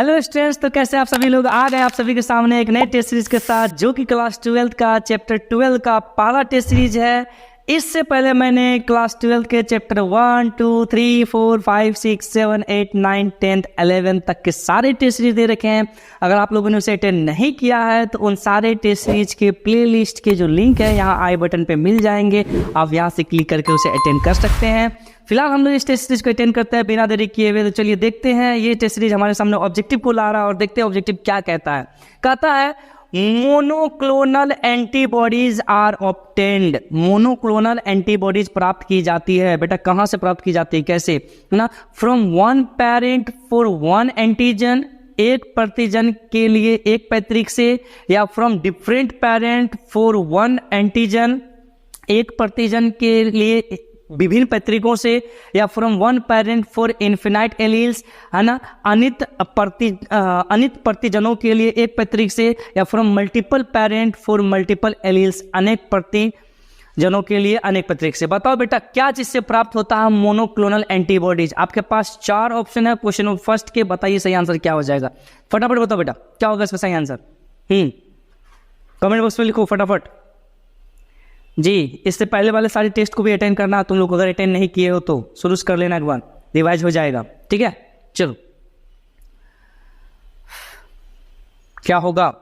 Hello students, तो कैसे आप सभी लोग आ गए आप सभी के सामने एक नए टेस्ट सीरीज के साथ, जो कि क्लास 12 का चैप्टर 12 का पहला टेस्ट सीरीज है। इससे पहले मैंने क्लास 12 के चैप्टर 1, 2, 3, 4, 5, 6, 7, 8, 9, 10, 11 तक के सारे टेस्ट सीरीज दे रखे हैं। अगर आप लोगों ने उसे अटेंड नहीं किया है तो उन सारे टेस्ट सीरीज के प्लेलिस्ट के जो लिंक है यहाँ आई बटन पे मिल जाएंगे, आप यहाँ से क्लिक करके उसे अटेंड कर सकते हैं। फिलहाल हम लोग इस टेस्ट सीरीज को अटेंड करते हैं बिना देरी किए हुए। तो चलिए देखते हैं, ये टेस्ट सीरीज हमारे सामने ऑब्जेक्टिव को ला रहा है और देखते हैं ऑब्जेक्टिव क्या कहता है। कहता है monoclonal antibodies are obtained. Monoclonal antibodies प्राप्त की जाती है। बेटा कहाँ से प्राप्त की जाती है, कैसे ना? From one parent for one antigen, एक प्रतिजन के लिए एक पैतृक से, या from different parent for one antigen, एक प्रतिजन के लिए विभिन्न पैतृकों से, या from one parent for infinite alleles, है ना, अनित प्रतिजनों के लिए एक पैतृक से, या from multiple parent for multiple alleles, अनेक प्रतिजनों के लिए अनेक पैतृक से। बताओ बेटा क्या चीज से प्राप्त होता है मोनोक्लोनल एंटीबॉडीज? आपके पास 4 ऑप्शन है क्वेश्चन नंबर फर्स्ट के। बताइए सही आंसर क्या हो जाएगा, फटाफट बताओ बेटा क्या होगा इसका सही आंसर। कमेंट बॉक्स में लिखो फटाफट जी। इससे पहले वाले सारे टेस्ट को भी अटेंड करना, तुम लोग अगर अटेंड नहीं किए हो तो शुरू कर लेना, एक बार रिवाइज हो जाएगा, ठीक है। चलो क्या होगा?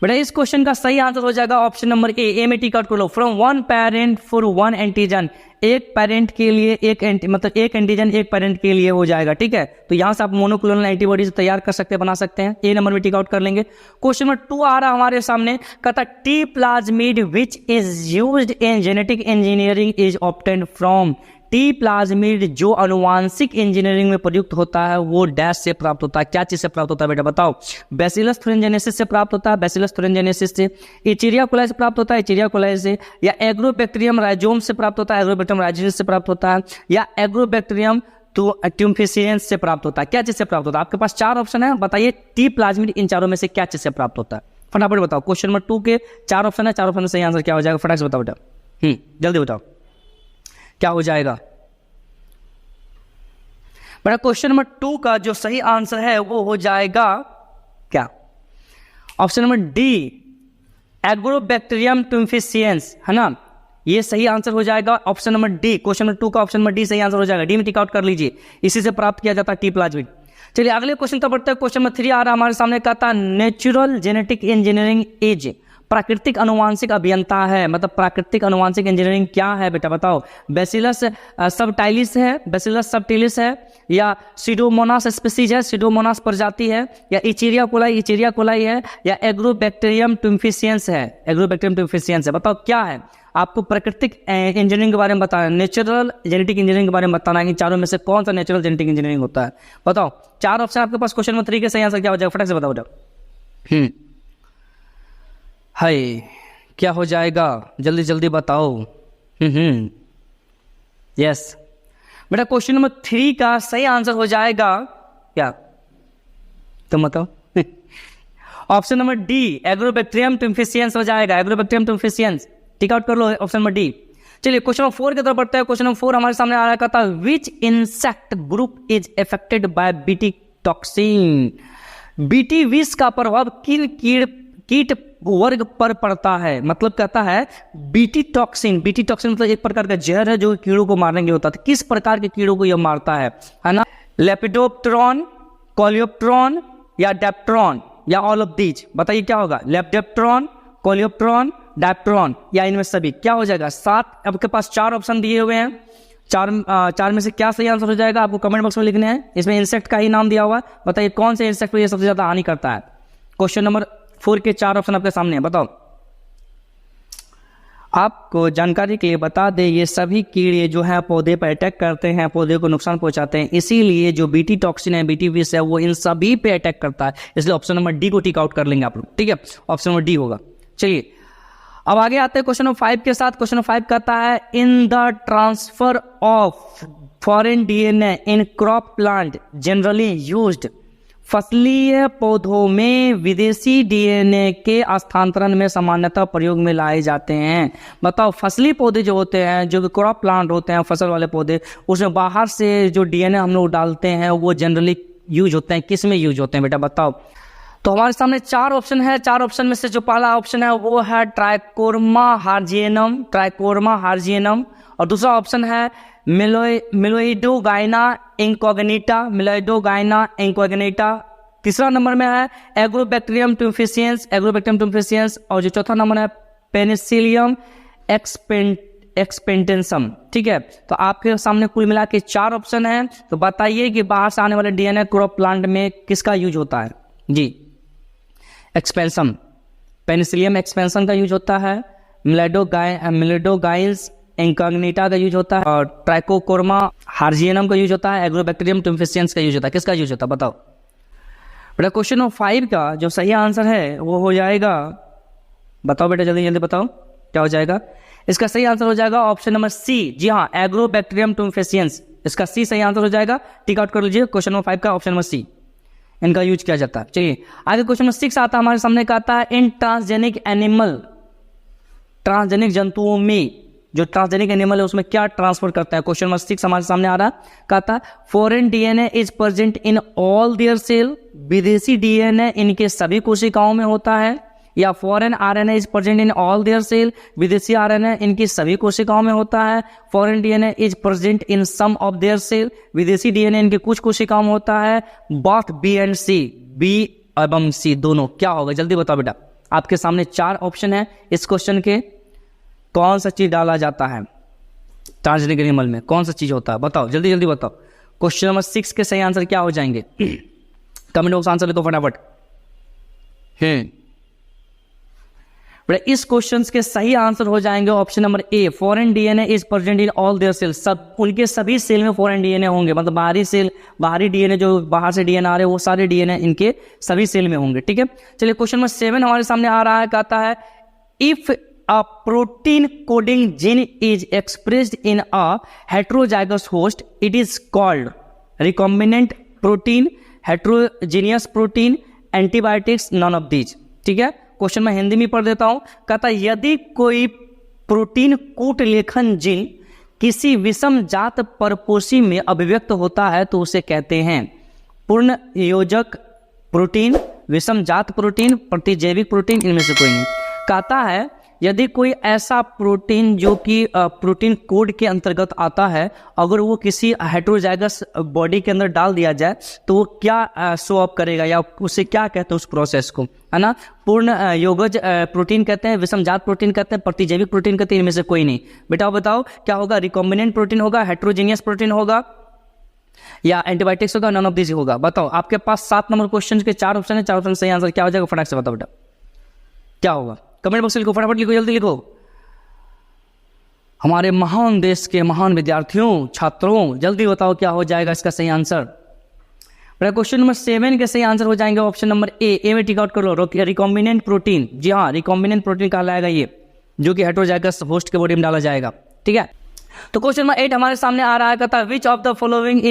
बेटा इस क्वेश्चन का सही आंसर हो जाएगा ऑप्शन नंबर ए में टिक आउट कर लो। From one parent for one antigen, एक पेरेंट के लिए एक एंटीजन एक पेरेंट के लिए हो जाएगा, ठीक है। तो यहां से आप मोनोक्लोनल एंटीबॉडीज तैयार कर सकते हैं, बना सकते हैं। ए नंबर में टिक आउट कर लेंगे। क्वेश्चन नंबर 2 आ रहा हमारे सामने, कहता T plasmid which is used in genetic engineering is obtained from. T plasmid जो अनुवांशिक इंजीनियरिंग में प्रयुक्त होता है वो डैश से प्राप्त होता है। क्या चीज से प्राप्त होता है बेटा बताओ? बैसिलस थुरिनजेनेसिस से प्राप्त होता है, बैसिलस थुरिनजेनेसिस से। इचेरिया कोलाई से प्राप्त होता है, इचेरिया कोलाई से। या एग्रोबैक्टीरियम राइजोम से प्राप्त होता है, एग्रोबैक्टीरियम राइजोम से प्राप्त होता है। या एग्रोबैक्टीरियम ट्यूम्फिशियंस से प्राप्त होता है। क्या चीज से प्राप्त होता है? आपके पास 4 ऑप्शन है, बताइए टी प्लाज्मिड इन चारों में से क्या चीज से प्राप्त होता है? फटाफट बताओ। क्वेश्चन नंबर 2 के 4 ऑप्शन है, 4 ऑप्शन में सही आंसर क्या हो जाएगा? फटाफट से बताओ बेटा, जल्दी बताओ क्या हो जाएगा बेटा। क्वेश्चन नंबर 2 का जो सही आंसर है वो हो जाएगा क्या? ऑप्शन नंबर डी, एग्रोबैक्टीरियम ट्यूम्फिशियंस, है ना, ये सही आंसर हो जाएगा option number D. Question number 2 का ऑप्शन नंबर डी सही आंसर हो जाएगा। डी में टिक आउट कर लीजिए, इसी से प्राप्त किया जाता है टी प्लाज्मिड। चलिए अगले क्वेश्चन तक बढ़ते हैं। क्वेश्चन नंबर 3 आ रहा है हमारे सामने, कहता है नेचुरल जेनेटिक इंजीनियरिंग इज, प्राकृतिक अनुवांशिक अभियंता है। मतलब प्राकृतिक अनुवांशिक इंजीनियरिंग क्या है बेटा बताओ? बैसिलस सबटाइलिस है, बैसिलस सबटिलिस है, या सीडोमोनास स्पीसीज है, सीडोमोनास प्रजाति है, या इचेरिया कोलाई है, या एग्रोबैक्टीरियम ट्यूम्फिशियंस है, एग्रोबैक्टीरियम ट्यूम्फिशियंस है। बताओ क्या है? आपको प्राकृतिक इंजीनियरिंग के बारे में बताना है, नेचुरल जेनेटिक इंजीनियरिंग के बारे में बताना है कि चारों में से कौन सा नेचुरल जेनेटिक इंजीनियरिंग होता है। बताओ 4 ऑप्शन आपके पास। क्वेश्चन नंबर 3 के सही आंसर क्या हो जाएगा? फटाक से बताओ बेटा। हाय क्या हो जाएगा? जल्दी जल्दी बताओ। यस बेटा क्वेश्चन नंबर 3 का सही आंसर हो जाएगा क्या? तुम बताओ। ऑप्शन नंबर डी, एग्रोबैक्टीरियम ट्यूम्फिशियंस हो जाएगा, एग्रोबैक्टीरियम ट्यूम्फिशियंस। टिक आउट कर लो ऑप्शन नंबर डी। चलिए क्वेश्चन नंबर 4 की तरफ बढ़ते हैं। क्वेश्चन नंबर 4 हमारे सामने आ रहा था, विच insect group is affected by BT toxin. BT विष का प्रभाव किन कीट वर्ग पर पड़ता है? मतलब कहता है बीटी टॉक्सिन मतलब एक प्रकार का जहर है जो कीड़ों को मारने के लिए होता है। किस प्रकार के कीड़ों को यह मारता है ना? लेपिडोप्टेरॉन, कोलियोप्टेरॉन, या डेप्टेरॉन, या ऑल ऑफ दीज। बताइए क्या होगा? लेपिडोप्टेरॉन, कोलियोप्टेरॉन, डेप्टेरॉन, या इनमें सभी। क्या हो जाएगा? 7 आपके पास 4 ऑप्शन दिए हुए हैं। चार में से क्या सही आंसर हो जाएगा? आपको कमेंट बॉक्स में लिखने हैं। इसमें इंसेक्ट का ही नाम दिया हुआ है, बताइए कौन से इंसेक्ट को यह सबसे ज्यादा हानि करता है। क्वेश्चन नंबर 4 के 4 ऑप्शन आपके सामने है, बताओ। आपको जानकारी के लिए बता दें, ये सभी कीड़े जो है पौधे पर अटैक करते हैं, पौधे को नुकसान पहुंचाते हैं। इसीलिए जो बीटी टॉक्सिन है, बीटी विष है, वो इन सभी पे अटैक करता है। इसलिए ऑप्शन नंबर डी को टिक आउट कर लेंगे आप लोग, ठीक है। ऑप्शन नंबर डी होगा। चलिए अब आगे आते हैं क्वेश्चन नंबर 5 के साथ। क्वेश्चन नंबर 5 कहता है, in the transfer of foreign DNA in crop plant generally used फसलीय पौधों में विदेशी डीएनए के स्थानांतरण में सामान्यतः प्रयोग में लाए जाते हैं। बताओ, फसली पौधे जो होते हैं, जो क्रॉप प्लांट होते हैं, फसल वाले पौधे, उसमें बाहर से जो डीएनए हम लोग डालते हैं वो जनरली यूज होते हैं। किस में यूज होते हैं बेटा बताओ? तो हमारे सामने 4 ऑप्शन है। 4 ऑप्शन में से जो पहला ऑप्शन है वो है ट्राइकोर्मा हार्जियनम, ट्राइकोर्मा हार्जियनम। और दूसरा ऑप्शन है मिलोइडोगाइना इंकॉग्निटा, मिलोइडोगाइना इंकॉग्निटा। तीसरा नंबर में है एग्रोबैक्टीरियम ट्यूफिशियंस, एग्रोबैक्टीरियम ट्यूफिशियंस। और जो चौथा नंबर है पेनिसिलियम एक्सपेंटेंसम। ठीक है, तो आपके सामने कुल मिला के 4 ऑप्शन है। तो बताइए कि बाहर से आने वाले डीएनए क्रॉप प्लांट में किसका यूज होता है? जी, एक्सपेंशन, पेनिसिलियम एक्सपेंशन का यूज होता है, मिलोइडोगाइन्स इंकॉग्निटा का यूज होता है, और ट्राइकोकोर्मा हार्जियनम का यूज होता है, एग्रोबैक्टीरियम ट्यूफिशियंस का यूज होता है। किसका यूज होता है बताओ बेटा? क्वेश्चन नंबर 5 का जो सही आंसर है वो हो जाएगा, बताओ बेटा जल्दी जल्दी बताओ क्या हो जाएगा? इसका सही आंसर हो जाएगा ऑप्शन नंबर सी। जी हाँ, एग्रोबैक्टीरियम ट्यूफिशियंस, इसका सी सही आंसर हो जाएगा। टिक आउट कर लीजिए क्वेश्चन नंबर 5 का ऑप्शन नंबर सी, इनका यूज किया जाता है। चलिए आगे क्वेश्चन नंबर 6 आता है हमारे सामने, कहता है इन ट्रांसजेनिक एनिमल, ट्रांसजेनिक जंतुओं में जो ट्रांसजेनिक एनिमल है उसमें क्या ट्रांसफर करता है? क्वेश्चन नंबर 6 हमारे सामने आ रहा है, कहता है foreign DNA is present in all their cell, विदेशी डीएनए इनके सभी कोशिकाओं में होता है, या foreign RNA is present in all their cell, विदेशी आरएनए इनकी सभी कोशिकाओं में होता है, foreign DNA is present in some of their cell, विदेशी डीएनए इनके कुछ कोशिकाओं में होता है। Both B and C, B एवं सी दोनों, क्या होगा जल्दी बताओ बेटा? आपके सामने 4 ऑप्शन है। इस क्वेश्चन के कौन सा चीज डाला जाता है ट्रांसजेनिक एनिमल में? कौन सा चीज होता है बताओ, जल्दी जल्दी बताओ। क्वेश्चन नंबर 6 के सही आंसर क्या हो जाएंगे? कमेंट बॉक्स आंसर दो फटाफट। इस क्वेश्चन के सही आंसर हो जाएंगे option number A, foreign DNA is present in all their cell. सब उनके सभी सेल में फॉरेन डीएनए होंगे, मतलब बाहरी सेल, बाहरी डीएनए जो बाहर से डीएनए आ रहे हैं वो सारे डीएनए इनके सभी सेल में होंगे। ठीक है, चलिए क्वेश्चन नंबर 7 हमारे सामने आ रहा है, कहता है if a protein coding gene is expressed in a heterozygous host, it is called recombinant protein, heterogeneous protein, antibiotics, none of these। ठीक है, क्वेश्चन मैं हिंदी में पढ़ देता हूं। कहता यदि कोई प्रोटीन कूट लेखन जीन किसी विषम जात परपोषी में अभिव्यक्त होता है तो उसे कहते हैं पूर्ण योजक प्रोटीन, विषम जात प्रोटीन, प्रतिजैविक प्रोटीन, इनमें से कोई नहीं। कहता है यदि कोई ऐसा प्रोटीन जो कि प्रोटीन कोड के अंतर्गत आता है, अगर वो किसी हेटेरोजाइगस बॉडी के अंदर डाल दिया जाए तो वो क्या शो अप करेगा, या उसे क्या कहते हैं उस प्रोसेस को, है ना? पूर्ण योगज प्रोटीन कहते हैं, विषमजात प्रोटीन कहते हैं, प्रतिजैविक प्रोटीन कहते हैं, इनमें से कोई नहीं। बेटा बताओ क्या होगा? रिकॉम्बिनेंट प्रोटीन होगा, हेटेरोजेनियस प्रोटीन होगा, या एंटीबायोटिक्स होगा, नन ऑफ दिस होगा? बताओ, आपके पास 7 नंबर क्वेश्चन के 4 ऑप्शन है, 4 ऑप्शन सही आंसर क्या हो जाएगा? फटाक से बताओ बेटा क्या होगा? कमेंट बॉक्स लिखो, फटाफट लिखो, जल्दी लिखो। हमारे महान देश के महान विद्यार्थियों, छात्रों, जल्दी बताओ क्या हो जाएगा इसका सही आंसर? क्वेश्चन नंबर 7 के सही आंसर हो जाएंगे ऑप्शन नंबर ए में टिक आउट कर लो, रिकॉम्बिनेंट प्रोटीन। जी हाँ, रिकॉम्बिनेंट प्रोटीन कहलाएगा ये, जो कि हेटेरोजाइगस होस्ट के बॉडी में डाला जाएगा। ठीक है, तो क्वेश्चन नंबर 8 हमारे सामने आ रहा है, कहता है which of the following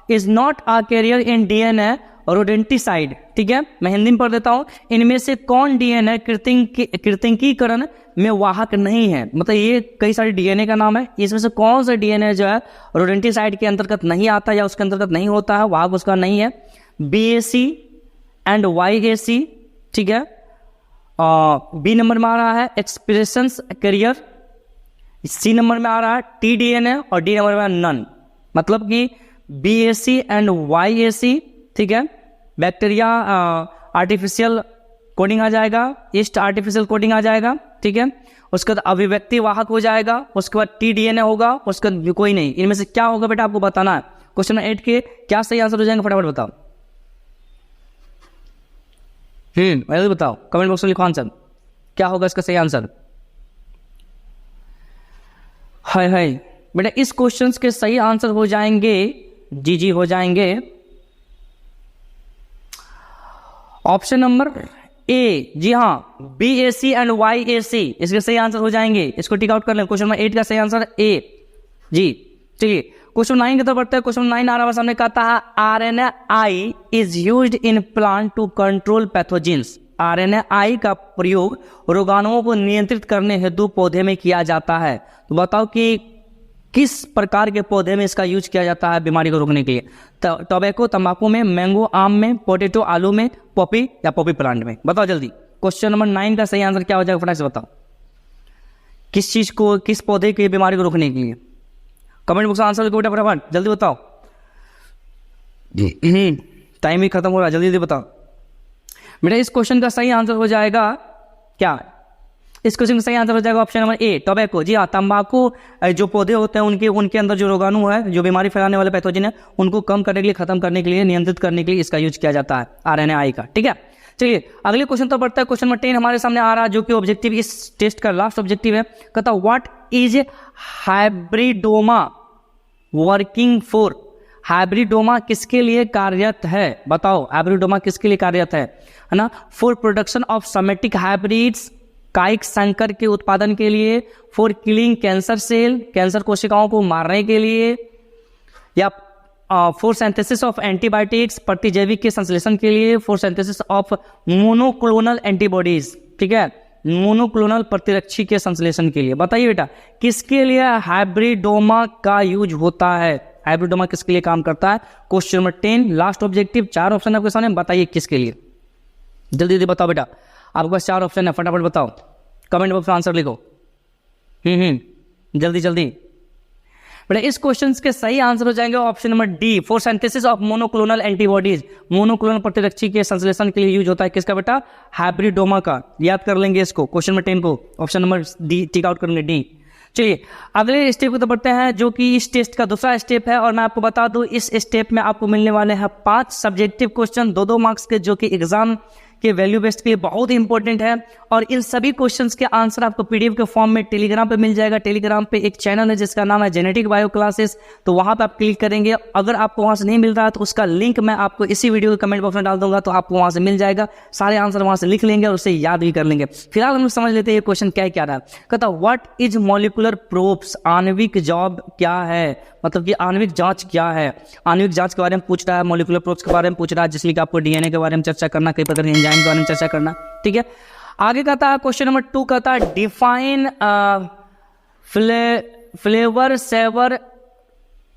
is not a carrier in DNA rodenticide. ठीक है, मैं हिंदी में पढ़ देता हूं, इनमें से कौन डीएनए कृंतकीकरण में वाहक नहीं है? मतलब ये कई सारे डीएनए का नाम है, इसमें से कौन सा डीएनए जो है रोडेंटिसाइड के अंतर्गत नहीं आता या उसके अंतर्गत नहीं होता है, वाहक उसका नहीं है? BAC and YAC। ठीक है, बी नंबर में आ रहा है एक्सप्रेशंस कैरियर, सी नंबर में आ रहा है TDNA, और डी नंबर में नन। मतलब कि BAC एंड YAC, ठीक है, बैक्टीरिया आर्टिफिशियल कोडिंग आ जाएगा, ईस्ट आर्टिफिशियल कोडिंग आ जाएगा। ठीक है, उसके बाद अभिव्यक्ति वाहक हो जाएगा, उसके बाद TDNA होगा, उसके बाद कोई नहीं। इनमें से क्या होगा बेटा आपको बताना है। क्वेश्चन नंबर 8 के क्या सही आंसर हो जाएंगे फटाफट बताओ। बताओ, कमेंट बॉक्स में लिखो आंसर, क्या होगा इसका सही आंसर? हाय बेटा, इस क्वेश्चन के सही आंसर हो जाएंगे, जी हो जाएंगे ऑप्शन नंबर ए। जी हाँ, BAC एंड YAC इसके सही आंसर हो जाएंगे। इसको टिक आउट कर लें, क्वेश्चन नंबर 8 का सही आंसर ए। जी चलिए, क्वेश्चन 9 की तरफ बढ़ते हैं। क्वेश्चन 9 आ रहा है सामने, कहता है RNAi is used in plant to control pathogens. RNAi का प्रयोग रोगाणुओं को नियंत्रित करने हेतु पौधे में किया जाता है। तो बताओ कि किस प्रकार के पौधे में इसका यूज किया जाता है बीमारी को रोकने के लिए? टोबैको तंबाकू में, मैंगो आम में, पोटैटो आलू में, पॉपी या पॉपी प्लांट में? बताओ जल्दी। क्वेश्चन नंबर 9 का सही आंसर क्या हो जाएगा फटाक से बताओ। किस चीज को, किस पौधे की बीमारी को रोकने के लिए? कमेंट बॉक्स में आंसर लिखो बेटा फटाफट, जल्दी बताओ। टाइम ही खत्म हो रहा है, जल्दी जल्दी बताओ बेटा। इस क्वेश्चन का सही आंसर हो जाएगा क्या? इस क्वेश्चन का सही आंसर हो जाएगा ऑप्शन नंबर ए, टोबैको। जी हाँ, तंबाकू जो पौधे होते हैं उनके अंदर जो रोगाणु है, जो बीमारी फैलाने वाले पैथोजन है, उनको कम करने के लिए, खत्म करने के लिए, नियंत्रित करने के लिए इसका यूज किया जाता है RNAi का। ठीक है, चलिए अगले क्वेश्चन तो बढ़ता है। क्वेश्चन नंबर 10 हमारे सामने आ रहा है, जो कि ऑब्जेक्टिव इस टेस्ट का लास्ट ऑब्जेक्टिव है। कहता what is hybridoma working for? Hybridoma किसके लिए कार्यरत है? बताओ, हाइब्रिडोमा किसके लिए कार्यरत है ना? For production of somatic hybrids, कायिक संकर के उत्पादन के लिए, for killing cancer cell, cancer कोशिकाओं को मारने के लिए, या फॉर सिंथेसिस ऑफ एंटीबायोटिक्स, प्रतिजैविक के संश्लेषण के लिए, for synthesis of monoclonal antibodies. ठीक है, मोनोक्लोनल प्रतिरक्षी के संश्लेषण के लिए। बताइए बेटा, किसके लिए हाइब्रिडोमा का यूज होता है? हाइब्रिडोमा किसके लिए काम करता है? Question number 10 last objective, 4 option आपके सामने, बताइए किसके लिए? जल्दी जल्दी बताओ बेटा, आपके पास 4 ऑप्शन है, फटाफट बताओ, कमेंट बॉक्स में आंसर लिखो। जल्दी जल्दी बेटा। इस क्वेश्चन के सही आंसर हो जाएंगे option number D, for synthesis of monoclonal antibodies. Monoclonal प्रतिरक्षी के संश्लेषण के लिए यूज होता है किसका बेटा? हाइब्रिडोमा का। याद कर लेंगे इसको, क्वेश्चन नंबर 10 को, option number D tick out करेंगे, डी। चलिए अगले स्टेप को तो बढ़ते हैं, जो कि इस टेस्ट का दूसरा स्टेप है। और मैं आपको बता दूं, इस स्टेप में आपको मिलने वाले हैं 5 सब्जेक्टिव क्वेश्चन, 2-2 मार्क्स के, जो कि एग्जाम के वैल्यू बेस्ड के लिए बहुत ही इंपॉर्टेंट है। और इन सभी क्वेश्चंस के आंसर आपको पीडीएफ के फॉर्म में टेलीग्राम पे मिल जाएगा। टेलीग्राम पे एक चैनल है जिसका नाम है जेनेटिक बायो क्लासेस, तो वहां पे आप क्लिक करेंगे। अगर आपको वहां से नहीं मिल रहा है तो उसका लिंक मैं आपको इसी वीडियो के कमेंट बॉक्स में डाल दूंगा, तो आपको वहां से मिल जाएगा। सारे आंसर वहां से लिख लेंगे और उसे याद भी कर लेंगे। फिलहाल हम लोग समझ लेते हैं ये क्वेश्चन क्या क्या रहा है। कहता व्हाट इज मॉलिक्यूलर प्रोब्स? आणविक जॉब क्या है, मतलब कि आणविक जांच क्या है? आणविक जांच के बारे में पूछ रहा है, मॉलिक्यूलर प्रोब्स के बारे में पूछ रहा है, जिसलिए कि आपको डीएनए के बारे में चर्चा करना, कई प्रकार के एंजाइम के बारे में चर्चा करना। ठीक है, आगे कहता है क्वेश्चन नंबर 2 कहता है डिफाइन फ्लेवर सेवर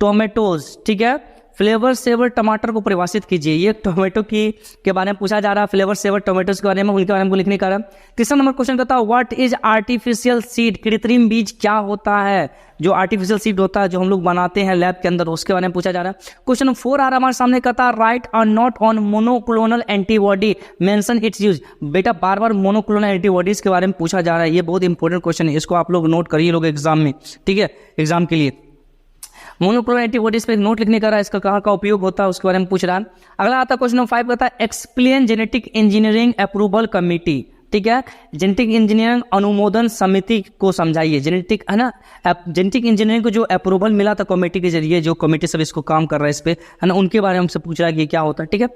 टोमेटोज। ठीक है, फ्लेवर सेवर टमाटर को परिभाषित कीजिए। ये टोमेटो के बारे में पूछा जा रहा है, फ्लेवर सेवर टोमेटोज के बारे में, उनके बारे में लिखने का। तीसरा नंबर क्वेश्चन कहता है व्हाट इज आर्टिफिशियल सीड? कृत्रिम बीज क्या होता है? जो आर्टिफिशियल सीड होता है, जो हम लोग बनाते हैं लैब के अंदर, उसके बारे में पूछा जा रहा है। क्वेश्चन नंबर 4 आ रहा है हमारे सामने, कहता है राइट और not on monoclonal antibody, mention it's use. बेटा बार बार मोनोक्लोनल एंटीबॉडीज के बारे में पूछा जा रहा है, ये बहुत इंपॉर्टेंट क्वेश्चन है, इसको आप लोग नोट करिए लोग एग्जाम में। ठीक है, एग्जाम के लिए मोनोक्लोनल एंटीबॉडीज पे नोट लिखने का रहा है, इसका कहाँ का उपयोग होता है उसके बारे में पूछ रहा है। अगला आता है क्वेश्चन नंबर 5 कहता है explain genetic engineering approval committee. ठीक है, जेनेटिक इंजीनियरिंग अनुमोदन समिति को समझाइए। जेनेटिक है ना, जेनेटिक इंजीनियरिंग को जो अप्रूवल मिला था कमेटी के जरिए, जो कमेटी सब इसको काम कर रहा है इस पे, है ना, उनके बारे में हमसे पूछ रहा है कि क्या होता है। ठीक है,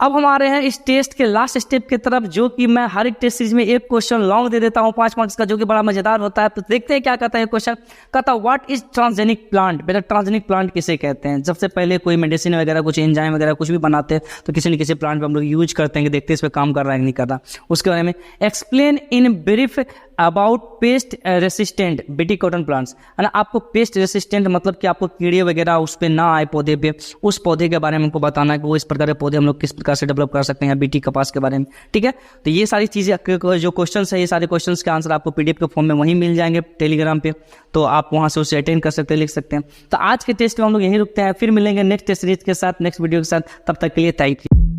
अब हम आ रहे हैं इस टेस्ट के लास्ट स्टेप की तरफ, जो कि मैं हर एक टेस्ट सीरीज में एक क्वेश्चन लॉन्ग दे देता हूं 5 मार्क्स का, जो कि बड़ा मजेदार होता है। तो देखते हैं क्या कहता है क्वेश्चन। कहता है व्हाट इज ट्रांसजेनिक प्लांट? बेटा ट्रांसजेनिक प्लांट किसे कहते हैं? सबसे पहले कोई मेडिसिन वगैरह, कुछ एंजाइम वगैरह कुछ भी बनाते हैं, तो किसी न किसी प्लांट पर हम लोग यूज करते हैं कि देखते हैं इस पर काम कर रहा है कि नहीं कर रहा, उसके बारे में। Explain in brief about paste resistant BT cotton plants, है ना। आपको पेस्ट रेसिस्टेंट मतलब कि आपको कीड़े वगैरह उस पर ना आए पौधे पे, उस पौधे के बारे में हमको बताना है कि वो इस प्रकार के पौधे हम लोग किस प्रकार से डेवलप कर सकते हैं, बीटी कपास के बारे में। ठीक है, तो ये सारी चीजें जो क्वेश्चन है, ये सारे क्वेश्चन के आंसर आपको पीडीएफ के फॉर्म में वहीं मिल जाएंगे टेलीग्राम पे, तो आप वहां से उसे अटेंड कर सकते हैं, लिख सकते हैं। तो आज के टेस्ट में हम लोग यहीं रुकते हैं, फिर मिलेंगे नेक्स्ट टेस्ट सीरीज के साथ, नेक्स्ट वीडियो के साथ। तब तक के लिए थैंक यू।